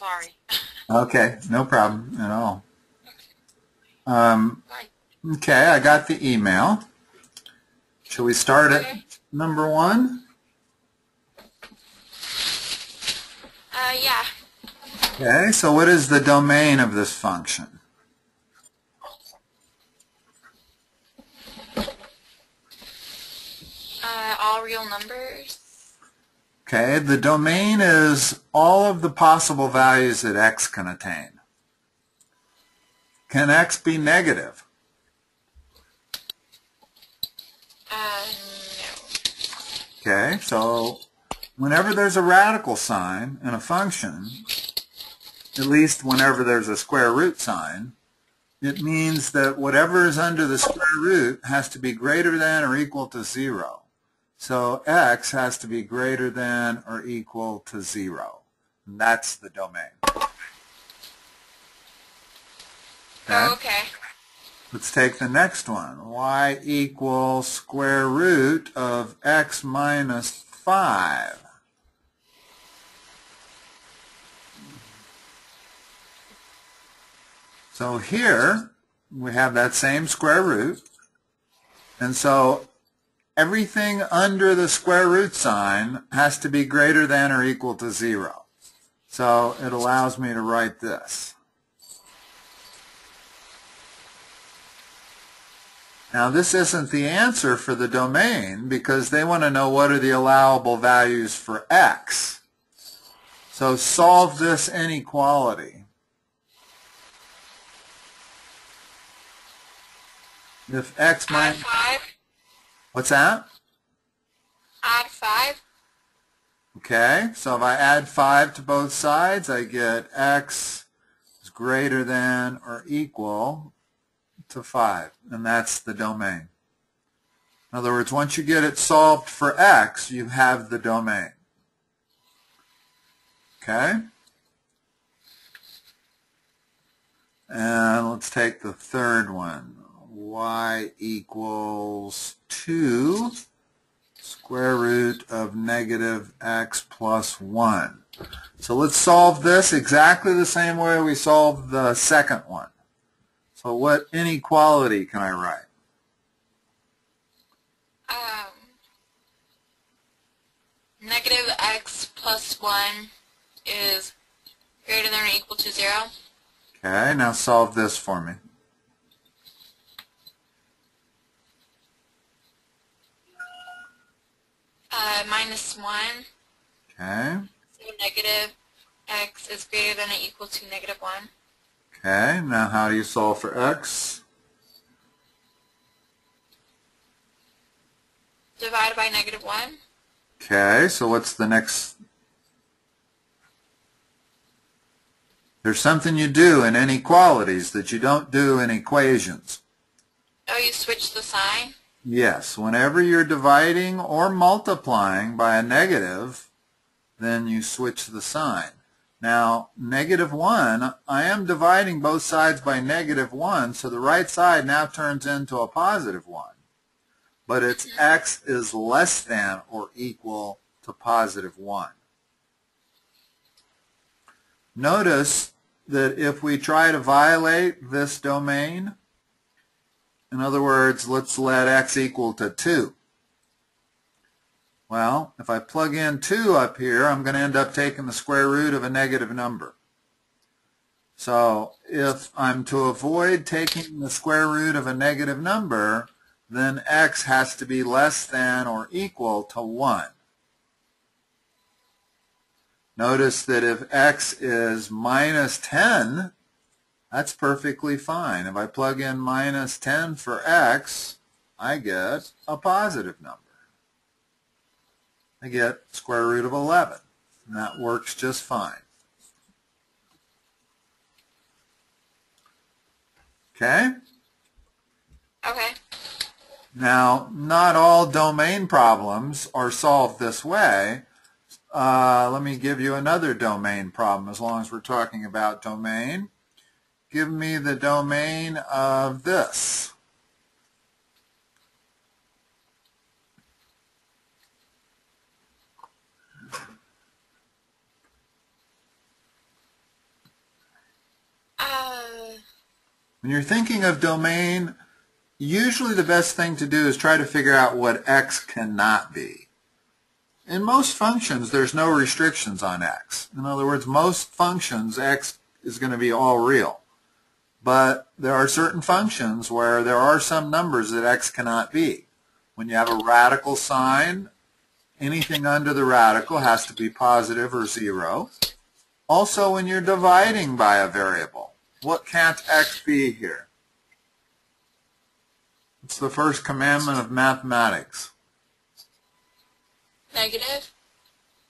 sorry. Okay, no problem at all. Bye. Okay, I got the email. Shall we start at Okay. number 1? Yeah. Okay, so what is the domain of this function? All real numbers. Okay, the domain is all of the possible values that x can attain. Can x be negative? No. Okay, so whenever there's a radical sign in a function, at least whenever there's a square root sign, it means that whatever is under the square root has to be greater than or equal to 0. So x has to be greater than or equal to 0. And that's the domain. Okay? Okay. Let's take the next one. Y equals square root of x minus 5. So here we have that same square root. And so everything under the square root sign has to be greater than or equal to 0. So it allows me to write this. Now this isn't the answer for the domain because they want to know what are the allowable values for x. So solve this inequality. If x Add minus... 5. What's that? Add 5. Okay, so if I add 5 to both sides, I get x is greater than or equal to 5, and that's the domain. In other words, once you get it solved for x, you have the domain. Okay? And let's take the third one. Y equals 2 square root of negative x plus 1. So let's solve this exactly the same way we solved the second one. So what inequality can I write? Negative x plus 1 is greater than or equal to 0. Okay, now solve this for me. Minus 1. Okay. So negative x is greater than or equal to negative 1. Okay, now how do you solve for x? Divided by negative 1. Okay, so what's the next? There's something you do in inequalities that you don't do in equations. Oh, you switch the sign? Yes, whenever you're dividing or multiplying by a negative, then you switch the sign. Now, negative 1, I am dividing both sides by negative 1, so the right side now turns into a positive 1. But it's x is less than or equal to positive 1. Notice that if we try to violate this domain, in other words, let's let x equal to 2. Well, if I plug in 2 up here, I'm going to end up taking the square root of a negative number. So if I'm to avoid taking the square root of a negative number, then x has to be less than or equal to 1. Notice that if x is minus 10, that's perfectly fine. If I plug in minus 10 for x, I get a positive number. I get square root of 11, and that works just fine. Okay? Okay. Now, not all domain problems are solved this way. Let me give you another domain problem as long as we're talking about domain. Give me the domain of this. When you're thinking of domain, usually the best thing to do is try to figure out what x cannot be. In most functions, there's no restrictions on x. In other words, most functions, x is going to be all real. But there are certain functions where there are some numbers that x cannot be. When you have a radical sign, anything under the radical has to be positive or 0. Also, when you're dividing by a variable, what can't x be here? It's the first commandment of mathematics. Negative.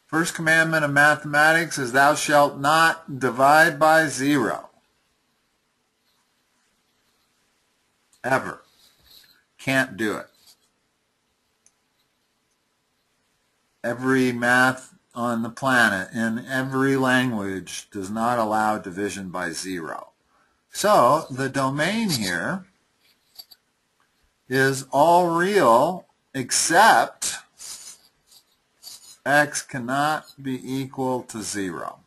First commandment of mathematics is thou shalt not divide by 0. Ever. Can't do it. Every math on the planet in every language does not allow division by 0. So the domain here is all real except x cannot be equal to 0.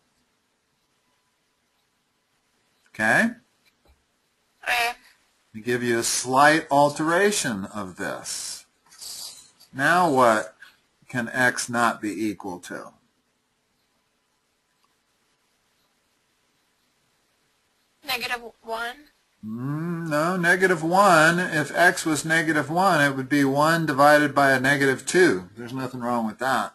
Okay? Okay. To give you a slight alteration of this. Now what can x not be equal to? -1. No, -1. If x was -1, it would be 1 divided by a -2. There's nothing wrong with that.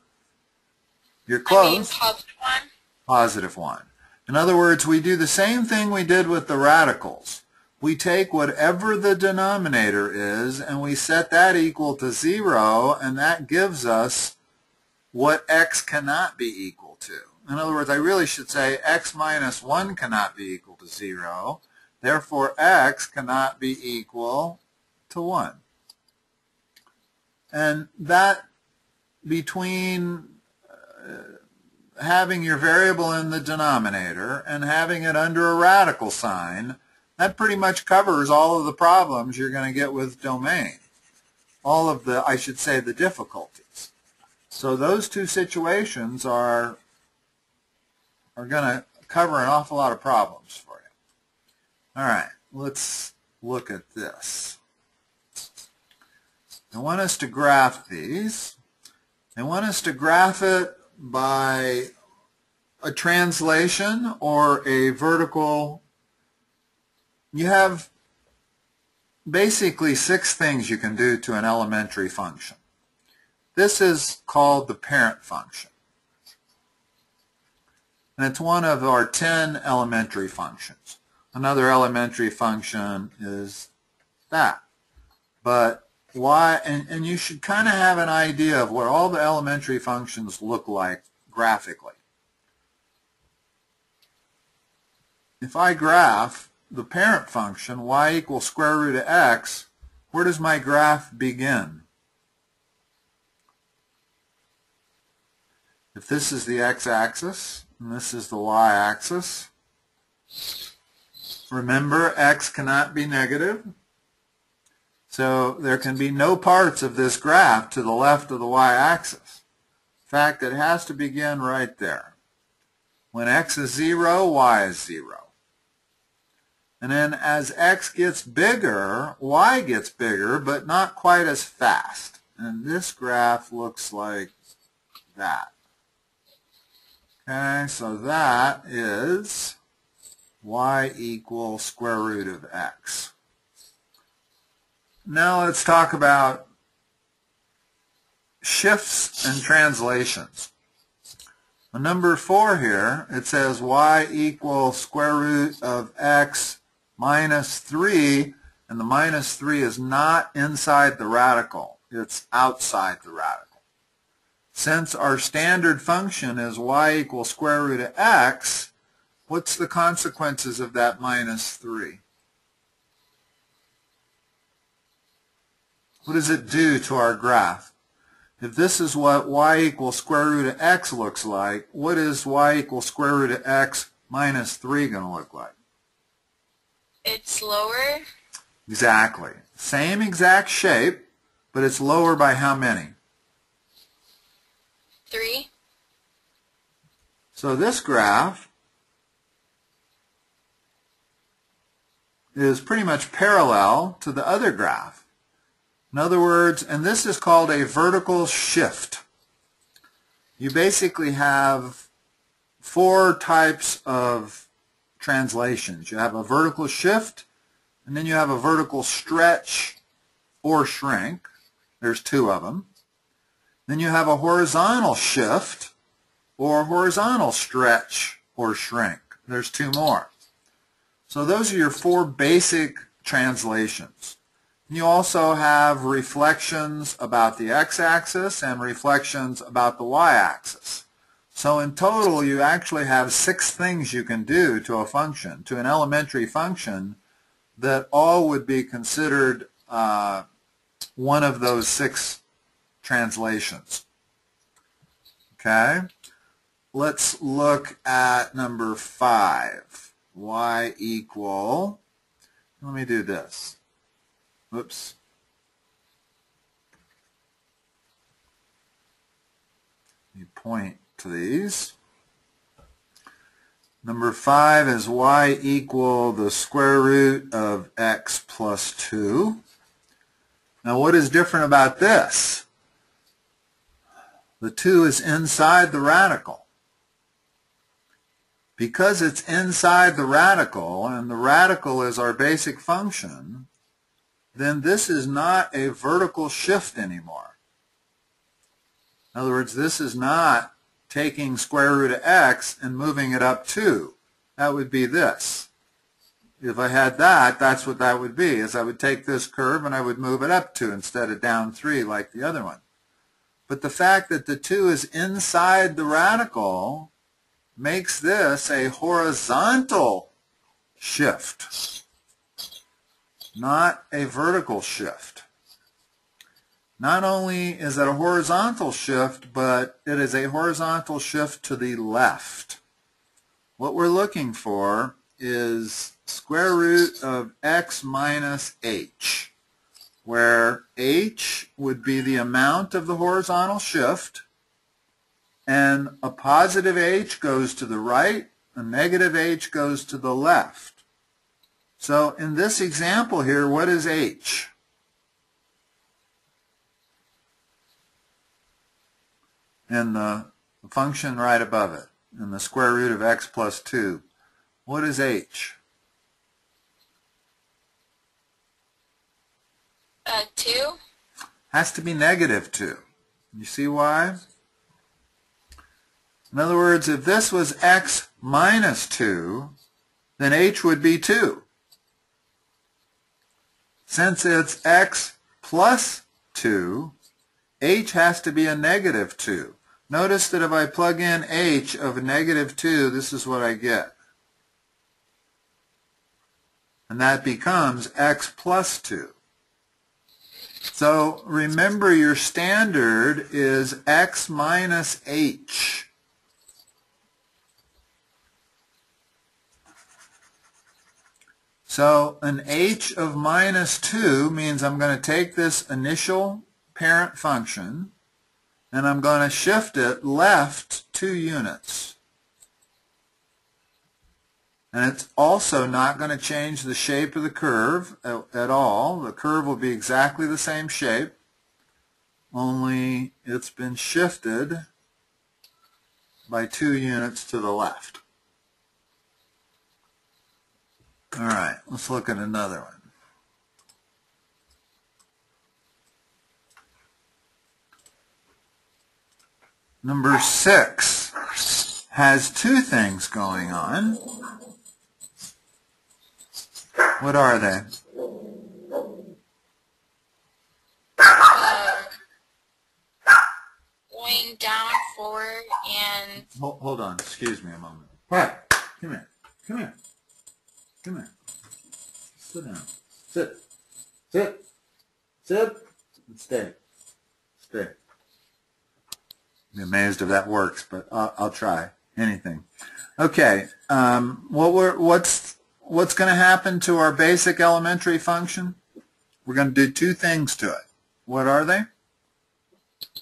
You're close. I mean +1. +1. In other words, we do the same thing we did with the radicals. We take whatever the denominator is and we set that equal to 0, and that gives us what x cannot be equal to. In other words, I really should say x minus 1 cannot be equal to 0. Therefore, x cannot be equal to 1. And that between having your variable in the denominator and having it under a radical sign, that pretty much covers all of the problems you're going to get with domain. All of the, I should say, the difficulties. So those two situations are going to cover an awful lot of problems for you. All right, let's look at this. I want us to graph these. I want us to graph it by a translation or a vertical. You have basically 6 things you can do to an elementary function. This is called the parent function. And it's one of our 10 elementary functions. Another elementary function is that. But why, and you should kind of have an idea of what all the elementary functions look like graphically. If I graph the parent function, y equals square root of x, where does my graph begin? If this is the x-axis and this is the y-axis, remember x cannot be negative. So there can be no parts of this graph to the left of the y-axis. In fact, it has to begin right there. When x is 0, y is 0. And then as x gets bigger, y gets bigger, but not quite as fast. And this graph looks like that. Okay, so that is y equals square root of x. Now let's talk about shifts and translations. On number 4 here, it says y equals square root of x minus 3, and the minus 3 is not inside the radical. It's outside the radical. Since our standard function is y equals square root of x, what's the consequences of that minus 3? What does it do to our graph? If this is what y equals square root of x looks like, what is y equals square root of x minus 3 going to look like? It's lower. Exactly. Same exact shape, but it's lower by how many? 3. So this graph is pretty much parallel to the other graph. In other words, and this is called a vertical shift. You basically have four types of translations. You have a vertical shift, and then you have a vertical stretch or shrink. There's two of them. Then you have a horizontal shift or horizontal stretch or shrink. There's two more. So those are your four basic translations. You also have reflections about the x-axis and reflections about the y-axis. So in total, you actually have 6 things you can do to a function, to an elementary function, that all would be considered one of those 6 translations. Okay? Let's look at number 5. Y equal, let me do this. Whoops. Let me point to these. Number 5 is y equal the square root of x plus 2. Now what is different about this? The 2 is inside the radical. Because it's inside the radical, and the radical is our basic function, then this is not a vertical shift anymore. In other words, this is not taking square root of x and moving it up 2. That would be this. If I had that, that's what that would be, is I would take this curve and I would move it up 2 instead of down 3 like the other one. But the fact that the 2 is inside the radical makes this a horizontal shift, not a vertical shift. Not only is it a horizontal shift, but it is a horizontal shift to the left. What we're looking for is square root of x minus h, where h would be the amount of the horizontal shift, and a positive h goes to the right, a negative h goes to the left. So in this example here, what is h? And the function right above it, and the square root of x plus 2. What is h? 2. Has to be negative 2. You see why? In other words, if this was x minus 2, then h would be 2. Since it's x plus 2, h has to be a negative 2. Notice that if I plug in h of negative 2, this is what I get. And that becomes x plus 2. So remember, your standard is x minus h. So an h of minus 2 means I'm going to take this initial parent function and I'm going to shift it left 2 units. And it's also not going to change the shape of the curve at all. The curve will be exactly the same shape, only it's been shifted by 2 units to the left. All right, let's look at another one. Number 6 has 2 things going on. What are they? Going down, forward, and... Hold on, excuse me a moment. Hi, come here, come here, come here. Sit down. Sit, sit, sit, and stay, stay. Be amazed if that works, but I'll try anything. Okay, what's going to happen to our basic elementary function? We're going to do 2 things to it. What are they?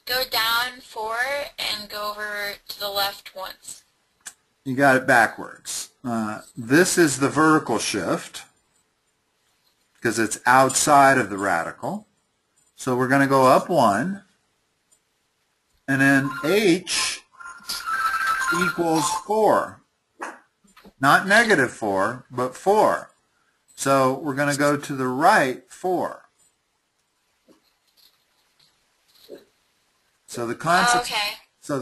Go down 4 and go over to the left once. You got it backwards. This is the vertical shift, because it's outside of the radical. So we're going to go up 1. And then h equals 4. Not negative 4, but 4. So we're going to go to the right 4. So the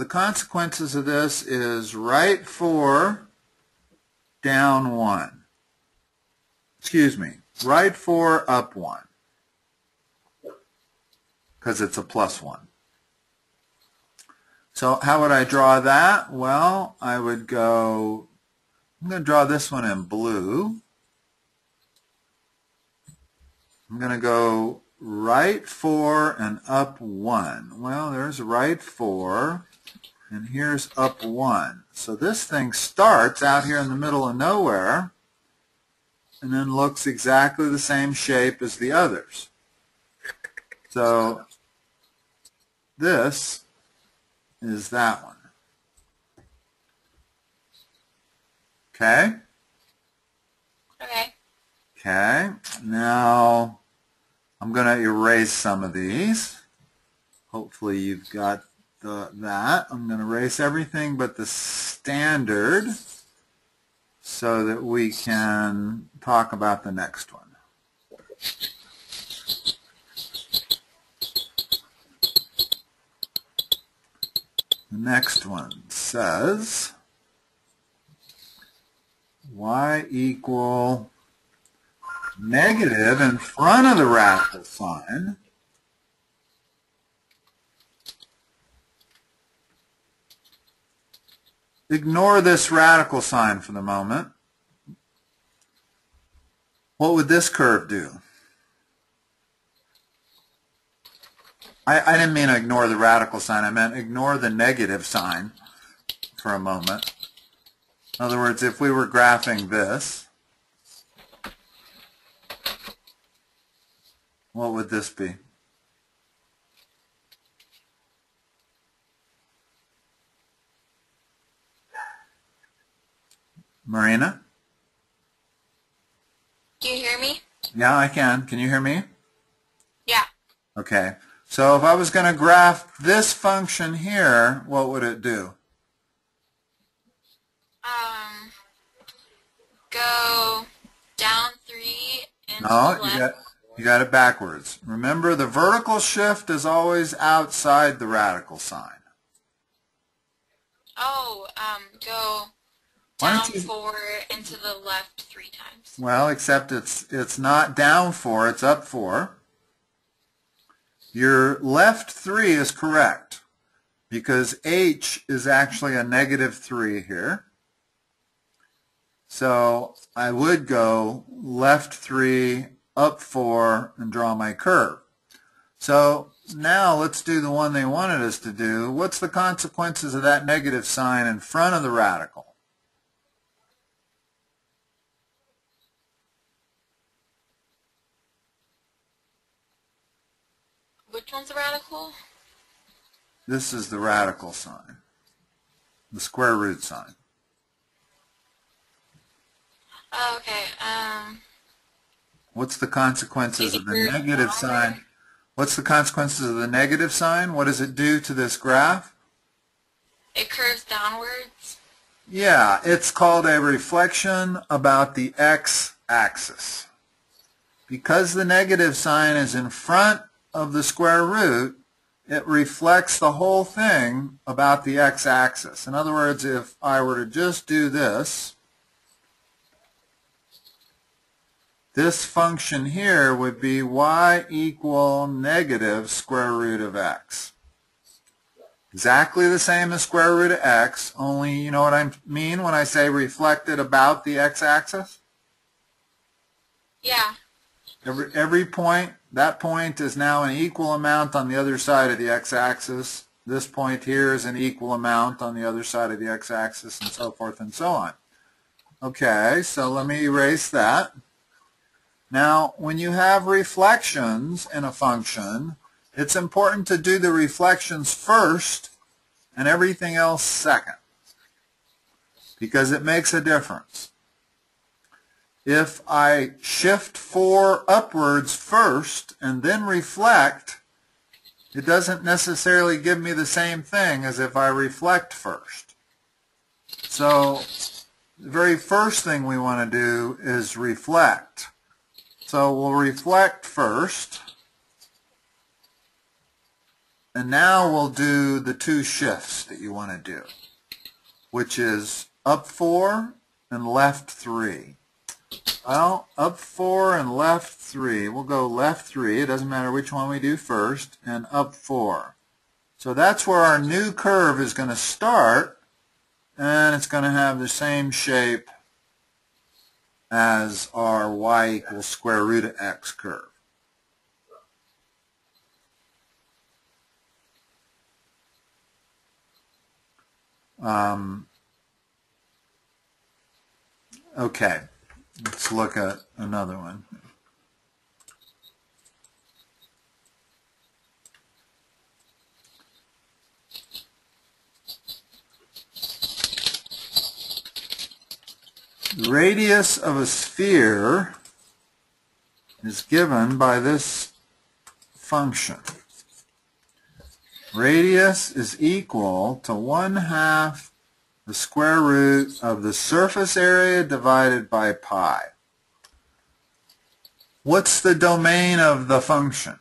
consequences of this is right 4, down 1. Excuse me, right 4, up 1. Because it's a plus 1. So how would I draw that? Well, I would go, I'm going to draw this one in blue. I'm going to go right 4 and up 1. Well, there's right 4, and here's up 1. So this thing starts out here in the middle of nowhere, and then looks exactly the same shape as the others. So this is that one. Okay? Okay. Okay. Now I'm going to erase some of these. Hopefully you've got that. I'm going to erase everything but the standard so that we can talk about the next one. The next one says y equal negative in front of the radical sign Ignore this radical sign for the moment. What would this curve do? I didn't mean ignore the radical sign. I meant ignore the negative sign for a moment. In other words, if we were graphing this, what would this be? Marina? Do you hear me? Yeah, I can. Can you hear me? Yeah. Okay. So if I was going to graph this function here, what would it do? Go down 3 and to No, the left. you got it backwards. Remember, the vertical shift is always outside the radical sign. Oh, go Why down don't you, 4 and to the left 3 times. well, except it's not down 4, it's up 4. Your left 3 is correct because h is actually a negative 3 here. So I would go left 3, up 4, and draw my curve. So now let's do the one they wanted us to do. What's the consequences of that negative sign in front of the radical? Which one's the radical? This is the radical sign, the square root sign. Oh, okay. What's the consequences of the negative sign? What's the consequences of the negative sign? What does it do to this graph? It curves downwards. Yeah, it's called a reflection about the x-axis. Because the negative sign is in front of the square root, it reflects the whole thing about the x-axis. In other words, if I were to just do this function here would be y equal negative square root of x. Exactly the same as square root of x, only you know what I mean when I say reflected about the x-axis? Yeah. Every point, that point is now an equal amount on the other side of the x-axis. This point here is an equal amount on the other side of the x-axis, and so forth and so on. Okay, so let me erase that. Now, when you have reflections in a function, it's important to do the reflections first and everything else second, because it makes a difference. if I shift 4 upwards first and then reflect, it doesn't necessarily give me the same thing as if I reflect first. So the very first thing we want to do is reflect. So we'll reflect first, and now we'll do the 2 shifts that you want to do, which is up 4 and left 3. Well, up 4 and left 3. We'll go left 3. It doesn't matter which one we do first, and up 4. So that's where our new curve is going to start, and it's going to have the same shape as our y equals square root of x curve. Okay, let's look at another one. The radius of a sphere is given by this function. Radius is equal to 1/2 the square root of the surface area divided by pi. What's the domain of the function?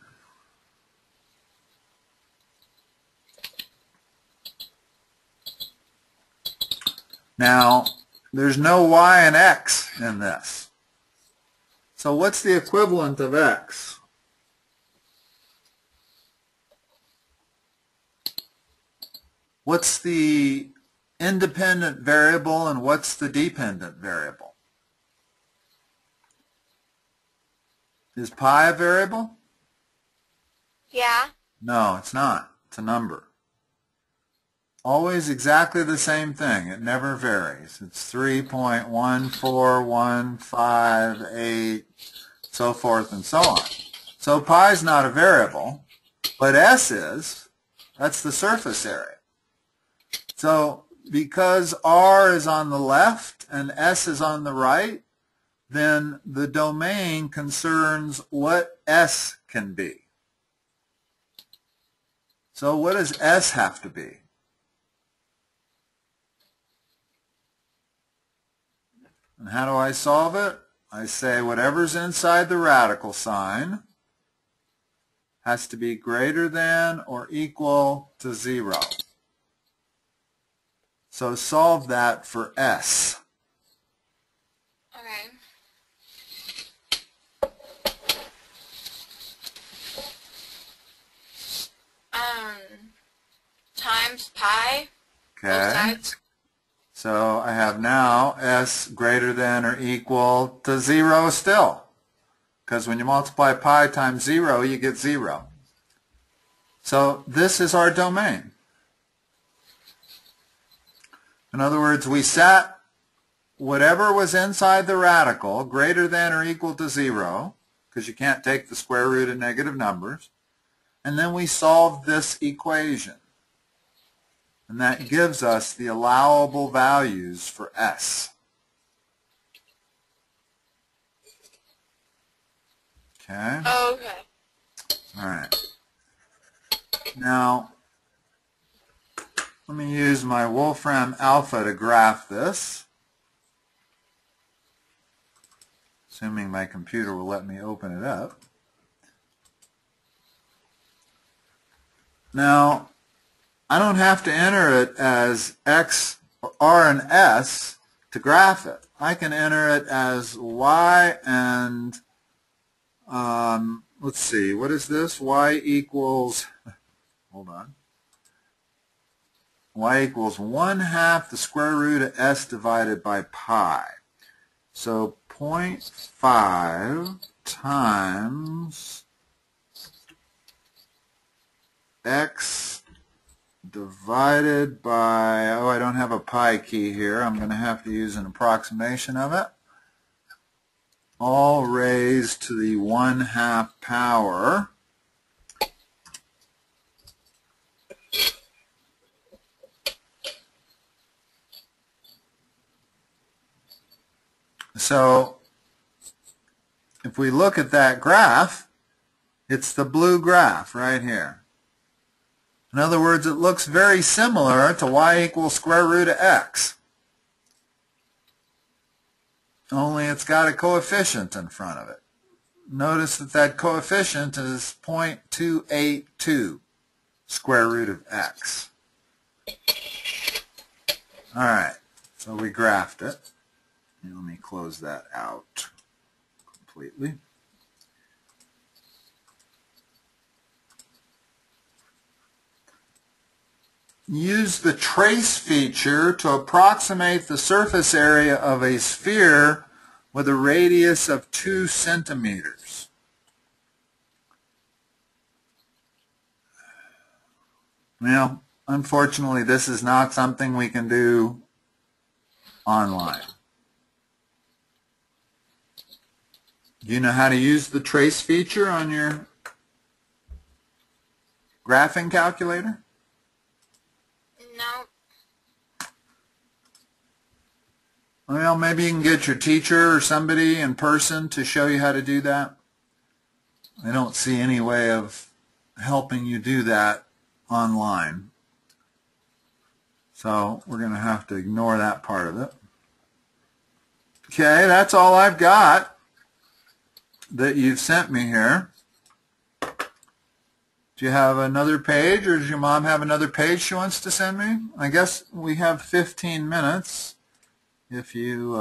Now, there's no y and x in this. So what's the equivalent of x? What's the independent variable and what's the dependent variable? Is pi a variable? Yeah. No, it's not. It's a number. Always exactly the same thing. It never varies. It's 3.14158, so forth and so on. So pi is not a variable, but s is. That's the surface area. So because r is on the left and s is on the right, then the domain concerns what s can be. So what does s have to be? And how do I solve it? I say whatever's inside the radical sign has to be greater than or equal to 0. So solve that for s. Okay. Times pi. Both Okay. sides. So I have now s greater than or equal to 0 still. Because when you multiply pi times 0, you get 0. So this is our domain. In other words, we set whatever was inside the radical greater than or equal to 0, because you can't take the square root of negative numbers, and then we solve this equation. And that gives us the allowable values for s. Okay? Okay. All right. Now, let me use my Wolfram alpha to graph this, assuming my computer will let me open it up. Now, I don't have to enter it as x, r, and s to graph it. I can enter it as y and, let's see, what is this? Y equals, hold on. Y equals 1/2 the square root of s divided by pi. So 0.5 times x divided by, oh, I don't have a pi key here. I'm going to have to use an approximation of it. All raised to the 1/2 power. So if we look at that graph, it's the blue graph right here. In other words, it looks very similar to y equals square root of x. Only it's got a coefficient in front of it. Notice that that coefficient is 0.282 square root of x. All right, so we graphed it. And let me close that out completely. Use the trace feature to approximate the surface area of a sphere with a radius of 2 centimeters. Now, unfortunately, this is not something we can do online. Do you know how to use the trace feature on your graphing calculator? No. Well, maybe you can get your teacher or somebody in person to show you how to do that. I don't see any way of helping you do that online. So we're going to have to ignore that part of it. Okay, that's all I've got that you've sent me here. Do you have another page, or does your mom have another page she wants to send me? I guess we have 15 minutes. If you,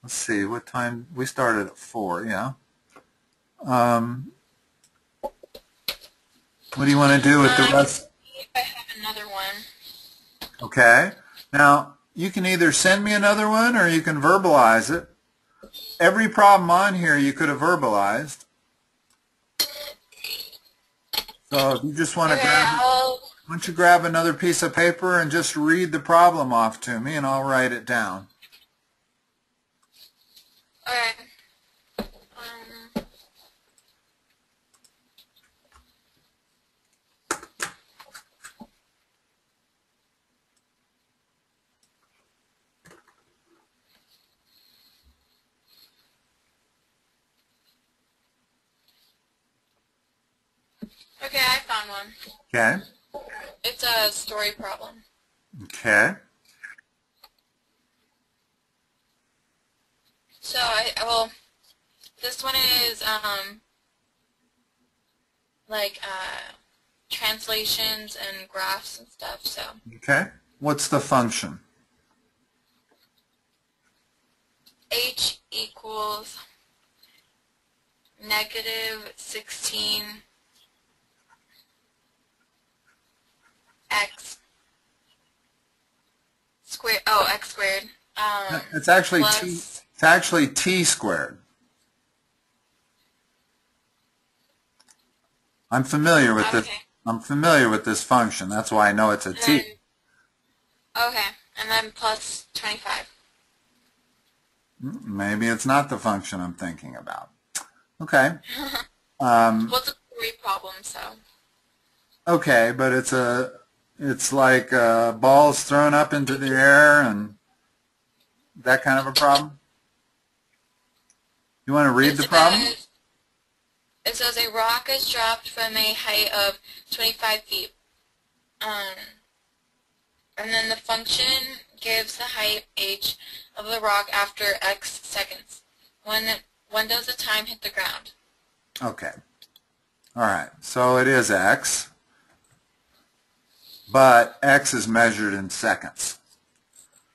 let's see, what time? We started at 4, yeah. What do you want to do with the rest? If I have another one. Okay. Now, you can either send me another one or you can verbalize it. Every problem on here you could have verbalized. So if you just want to why don't you grab another piece of paper and just read the problem off to me, and I'll write it down. Okay. Okay, I found one. Okay. It's a story problem. Okay. So well, this one is like translations and graphs and stuff. So. Okay. What's the function? H equals -16 x squared. Oh, x squared. It's actually plus, t. It's actually t squared. I'm familiar with this. I'm familiar with this function. That's why I know it's a t. Okay, and then plus 25. Maybe it's not the function I'm thinking about. Okay. Well, it's a story problem, so. Okay, but it's like balls thrown up into the air and that kind of a problem. You want to read the problem? It says a rock is dropped from a height of 25 feet. And then the function gives the height h of the rock after x seconds. When does the time hit the ground? Okay. All right. So it is x, but x is measured in seconds.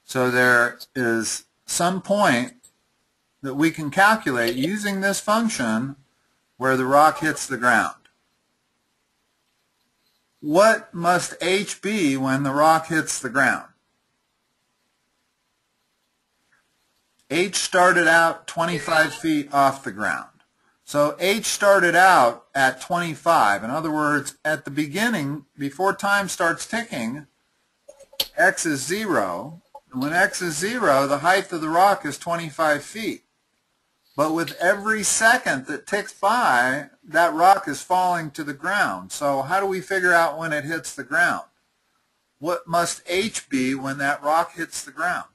So there is some point that we can calculate using this function where the rock hits the ground. What must h be when the rock hits the ground? H started out 25 feet off the ground. So H started out at 25. In other words, at the beginning, before time starts ticking, X is 0. And when X is 0, the height of the rock is 25 feet. But with every second that ticks by, that rock is falling to the ground. So how do we figure out when it hits the ground? What must H be when that rock hits the ground?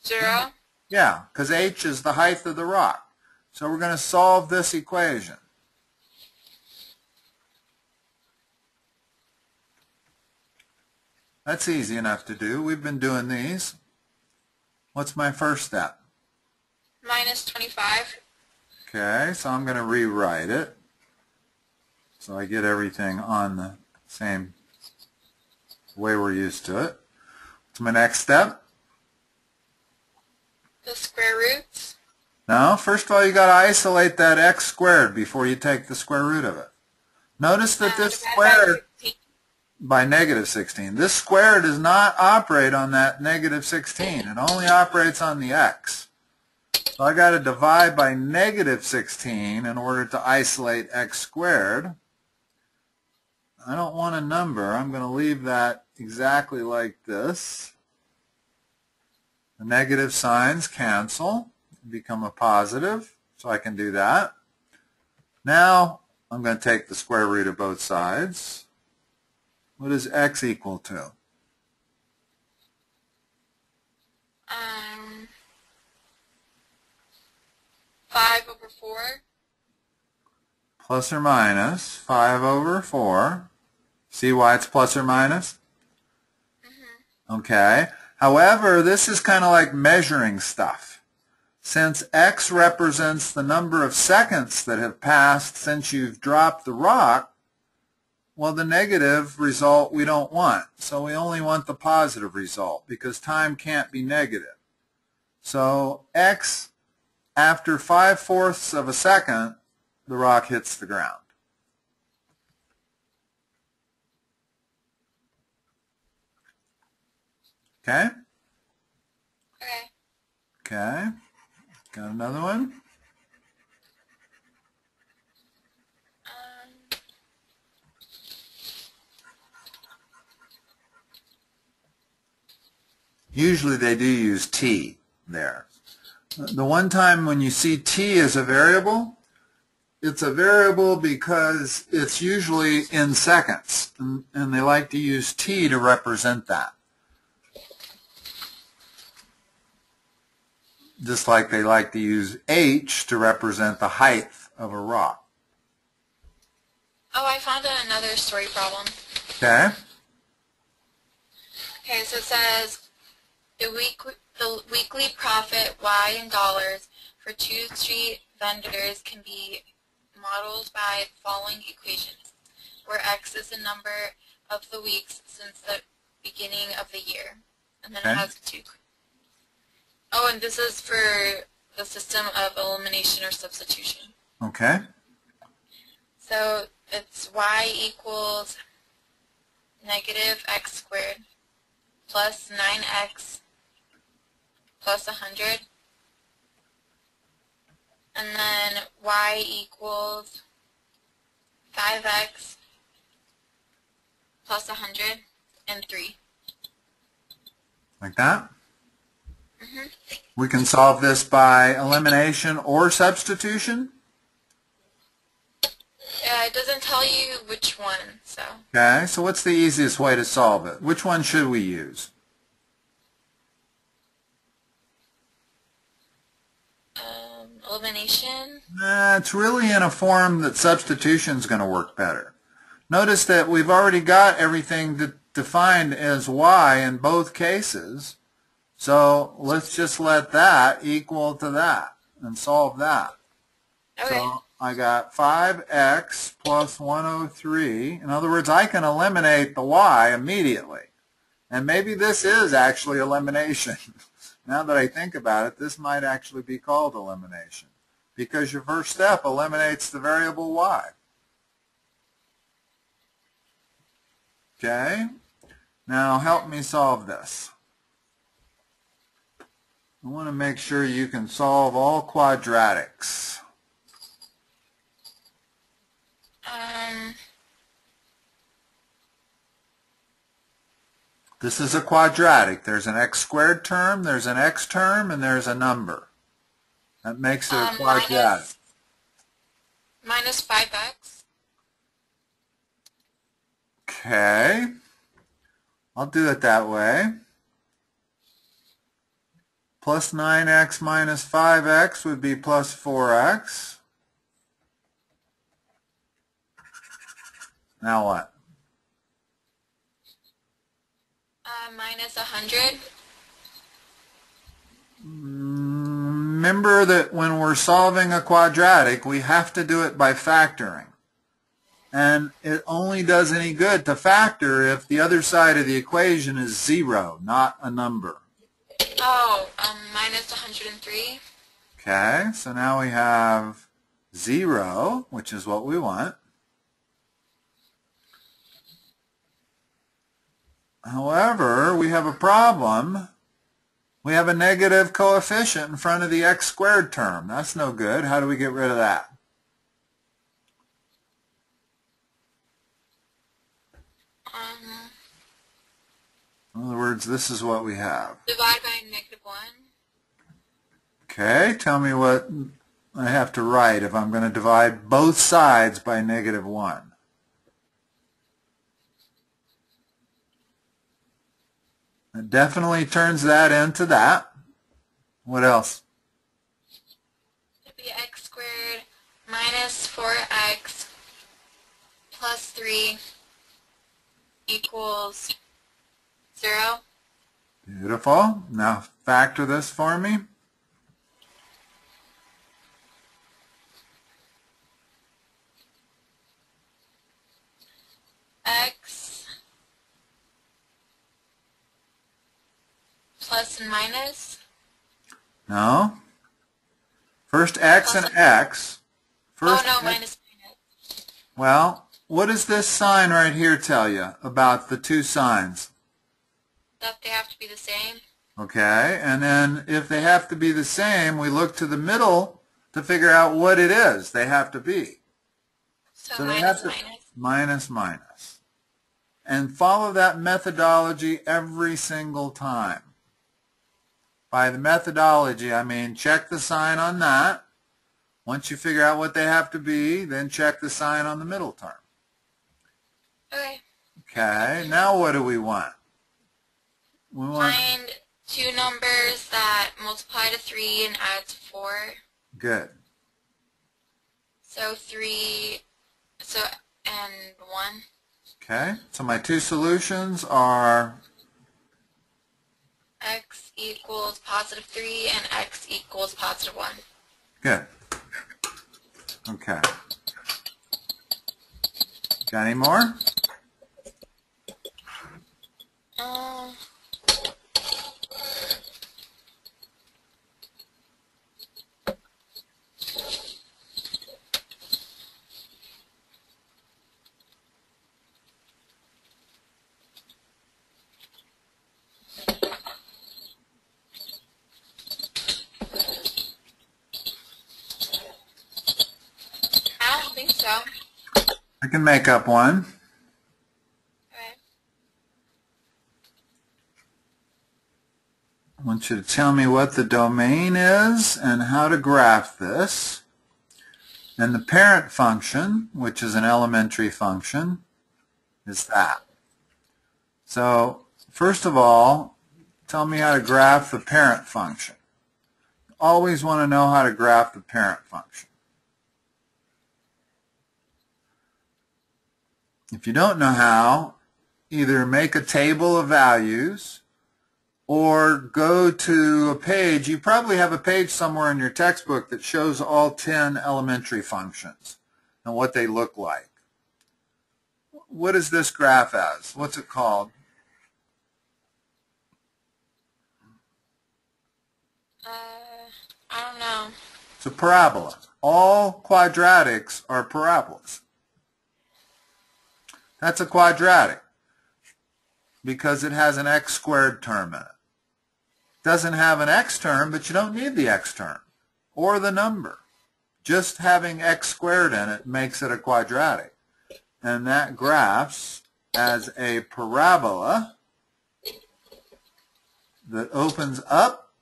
0. Yeah, because h is the height of the rock. So we're going to solve this equation. That's easy enough to do. We've been doing these. What's my first step? Minus 25. Okay, so I'm going to rewrite it so I get everything on the same way we're used to it. What's my next step? The square roots. No, first of all, you got to isolate that x squared before you take the square root of it. Notice that this Divided by squared 16. by negative 16. This square does not operate on that negative 16. It only operates on the x. So I got to divide by negative 16 in order to isolate x squared. I don't want a number. I'm going to leave that exactly like this. The negative signs cancel, become a positive, so I can do that. Now I'm going to take the square root of both sides. What is x equal to? 5 over 4. Plus or minus 5 over 4. See why it's plus or minus? Okay. However, this is kind of like measuring stuff. Since x represents the number of seconds that have passed since you've dropped the rock, well, the negative result we don't want. So we only want the positive result because time can't be negative. So x, after 5/4 of a second, the rock hits the ground. Okay? Okay. Okay. Got another one? Usually they do use t there. The one time when you see t as a variable, it's a variable because it's usually in seconds, and they like to use t to represent that. Just like they like to use h to represent the height of a rock. Oh, I found another story problem. Okay? Okay, so it says the weekly profit Y in dollars for two street vendors can be modeled by the following equations, where X is the number of the weeks since the beginning of the year. And then Okay. it has two. Oh, and this is for the system of elimination or substitution. Okay. So it's Y equals negative X squared plus 9X plus 100. And then Y equals 5X plus 100 and 3. Like that? We can solve this by elimination or substitution. It doesn't tell you which one, so. Okay, so what's the easiest way to solve it? Which one should we use? Elimination. It's really in a form that substitution is going to work better. Notice that we've already got everything defined as y in both cases. So let's just let that equal to that and solve that. Okay. So I got 5x plus 103. In other words, I can eliminate the y immediately. And maybe this is actually elimination. Now that I think about it, this might actually be called elimination because your first step eliminates the variable y. Okay? Now help me solve this. I want to make sure you can solve all quadratics. This is a quadratic. There's an x squared term, there's an x term, and there's a number. That makes it a quadratic. Minus 5x. Okay. I'll do it that way. Plus 9x minus 5x would be plus 4x. Now what? Minus 100. Remember that when we're solving a quadratic, we have to do it by factoring. And it only does any good to factor if the other side of the equation is 0, not a number. Oh, minus 103. Okay, so now we have 0, which is what we want. However, we have a problem. We have a negative coefficient in front of the x squared term. That's no good. How do we get rid of that? In other words, this is what we have. Divide by -1. Okay, tell me what I have to write if I'm going to divide both sides by -1. It definitely turns that into that. What else? It'd be x squared minus 4x plus 3 equals 0. Beautiful. Now factor this for me. X plus and minus. No. First x Plus and x. First oh no, x. minus. Well, what does this sign right here tell you about the two signs? That they have to be the same. Okay, and then if they have to be the same, we look to the middle to figure out what it is they have to be. So they minus have to minus. And follow that methodology every single time. By the methodology, I mean check the sign on that. Once you figure out what they have to be, then check the sign on the middle term. Okay. Okay, now what do we want? We want Find two numbers that multiply to 3 and add to 4. good. So 3, and 1. Okay, so my two solutions are X equals positive 3 and X equals positive 1. good. Okay. Got any more? I don't think so. I can make up one. Okay. I want you to tell me what the domain is and how to graph this. And the parent function, which is an elementary function, is that. So, first of all, tell me how to graph the parent function. You always want to know how to graph the parent function. If you don't know how, either make a table of values or go to a page. You probably have a page somewhere in your textbook that shows all 10 elementary functions and what they look like. What is this graph as? What's it called? I don't know. It's a parabola. All quadratics are parabolas. That's a quadratic because it has an x squared term in it. It doesn't have an x term, but you don't need the x term or the number. Just having x squared in it makes it a quadratic. And that graphs as a parabola that opens up.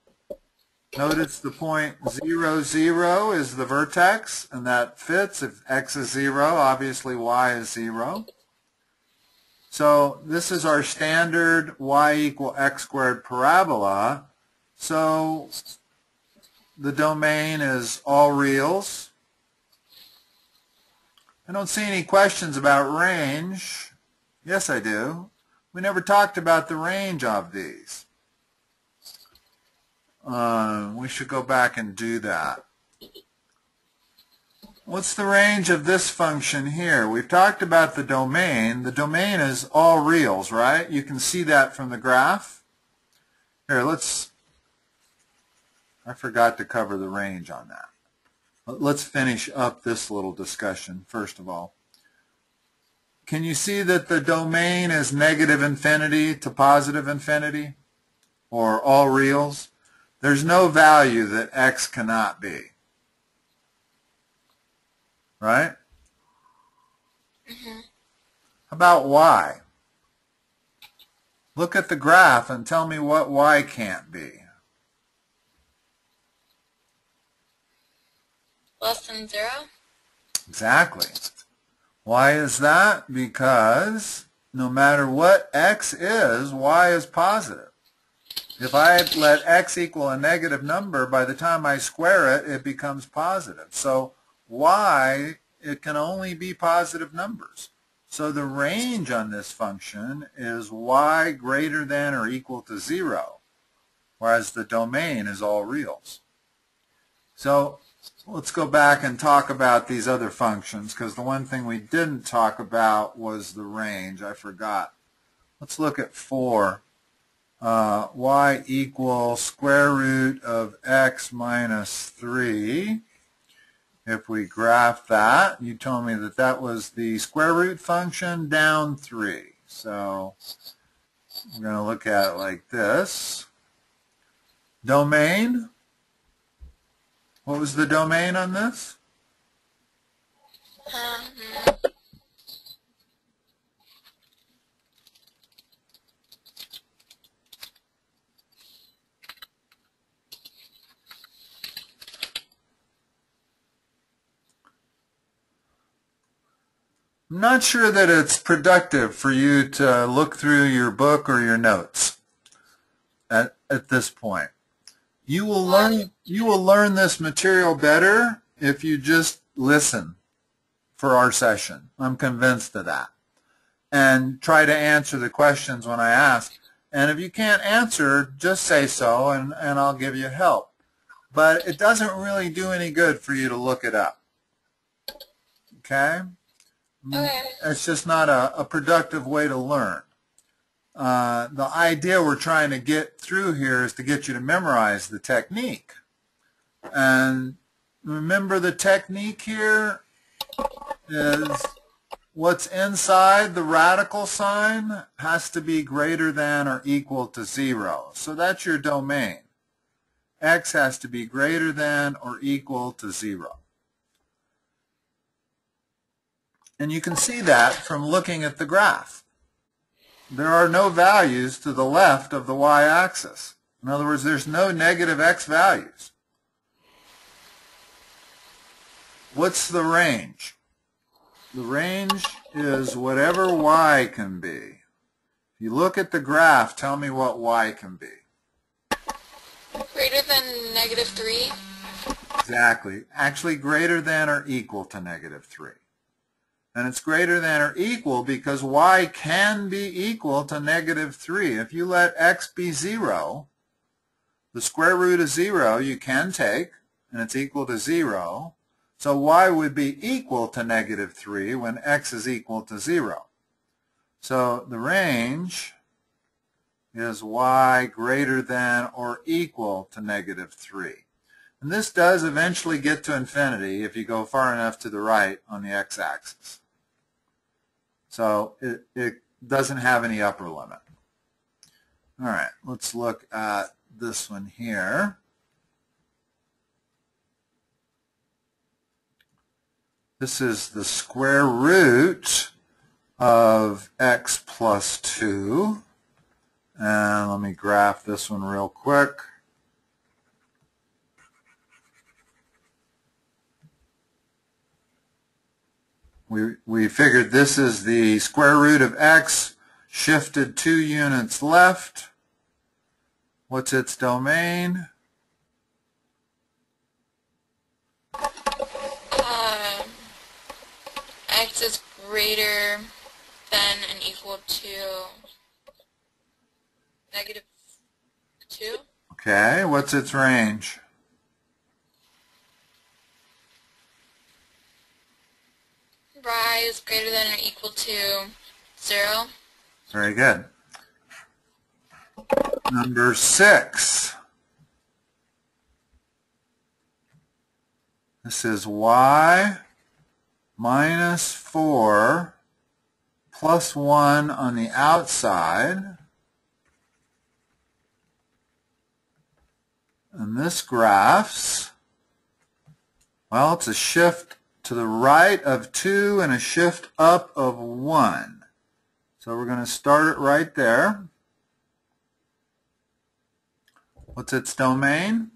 Notice the point 0, 0 is the vertex, and that fits. If x is 0, obviously y is 0. So this is our standard y equal x squared parabola, So the domain is all reals. I don't see any questions about range. Yes, I do. We never talked about the range of these. We should go back and do that. What's the range of this function here? We've talked about the domain. The domain is all reals, right? You can see that from the graph. Here, I forgot to cover the range on that. Let's finish up this little discussion first of all. Can you see that the domain is negative infinity to positive infinity, or all reals? There's no value that x cannot be, right? Mm-hmm. How about y? Look at the graph and tell me what y can't be. Less than 0? Exactly. Why is that? Because no matter what x is, y is positive. If I let x equal a negative number, by the time I square it, it becomes positive. So y, it can only be positive numbers. So the range on this function is y greater than or equal to 0, whereas the domain is all reals. So let's go back and talk about these other functions, because the one thing we didn't talk about was the range. I forgot. Let's look at 4. Y equals square root of x minus 3. If we graph that, you told me that that was the square root function down 3. So we're going to look at it like this. Domain. What was the domain on this? I'm not sure that it's productive for you to look through your book or your notes at this point. You will learn this material better if you just listen for our session. I'm convinced of that. And try to answer the questions when I ask. And if you can't answer, just say so and I'll give you help. But it doesn't really do any good for you to look it up. Okay? Okay. It's just not a productive way to learn. The idea we're trying to get through here is to get you to memorize the technique. And remember, the technique here is what's inside the radical sign has to be greater than or equal to 0. So that's your domain. X has to be greater than or equal to 0. And you can see that from looking at the graph. There are no values to the left of the y-axis. In other words, there's no negative x values. What's the range? The range is whatever y can be. If you look at the graph, tell me what y can be. Greater than negative 3? Exactly. Actually, greater than or equal to negative 3. And it's greater than or equal because y can be equal to negative 3. If you let x be 0, the square root of 0 you can take, and it's equal to 0. So y would be equal to negative 3 when x is equal to 0. So the range is y greater than or equal to negative 3. And this does eventually get to infinity if you go far enough to the right on the x-axis. So it doesn't have any upper limit. All right, let's look at this one here. This is the square root of x plus 2. And let me graph this one real quick. We figured this is the square root of x shifted 2 units left. What's its domain? X is greater than and equal to -2. Okay, what's its range? Y is greater than or equal to 0. Very good. Number 6. This is y minus 4 plus 1 on the outside. And this graphs, well, it's a shift to the right of 2 and a shift up of 1. So we're going to start it right there. What's its domain?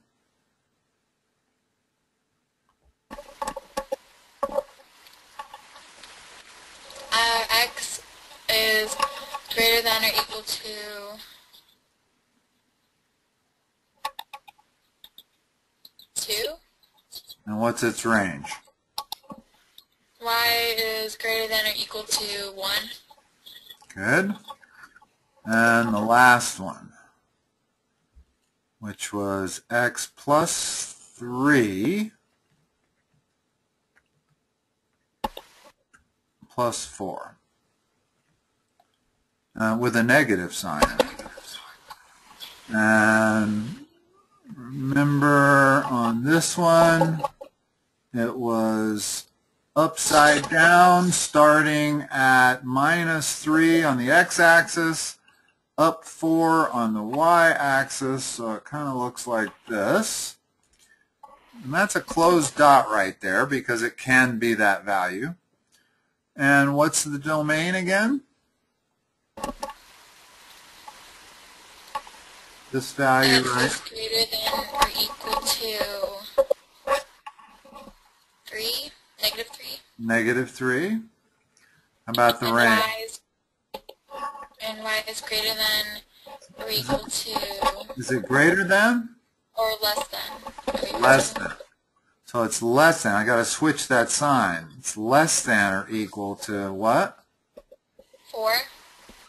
X is greater than or equal to 2. And what's its range? Y is greater than or equal to 1. Good. And the last one, which was x plus 3 plus 4 with a negative sign. And remember on this one, it was upside down starting at -3 on the x-axis, up 4 on the y-axis, so it kind of looks like this. And that's a closed dot right there because it can be that value. And what's the domain again? This value, X right? is greater than or equal to 3, -3. -3. How about the And range? Y is greater than or equal to Is it greater than? or less than. Or equal Less to. than. So it's less than. I got to switch that sign. It's less than or equal to what? 4.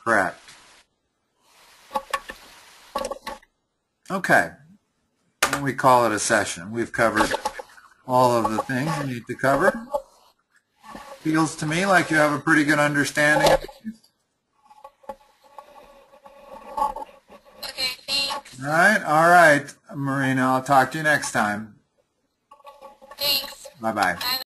Correct. Okay. And we call it a session. We've covered all of the things you need to cover. Feels to me like you have a pretty good understanding. Okay, thanks. All right, Marina. I'll talk to you next time. Thanks. Bye-bye. Bye.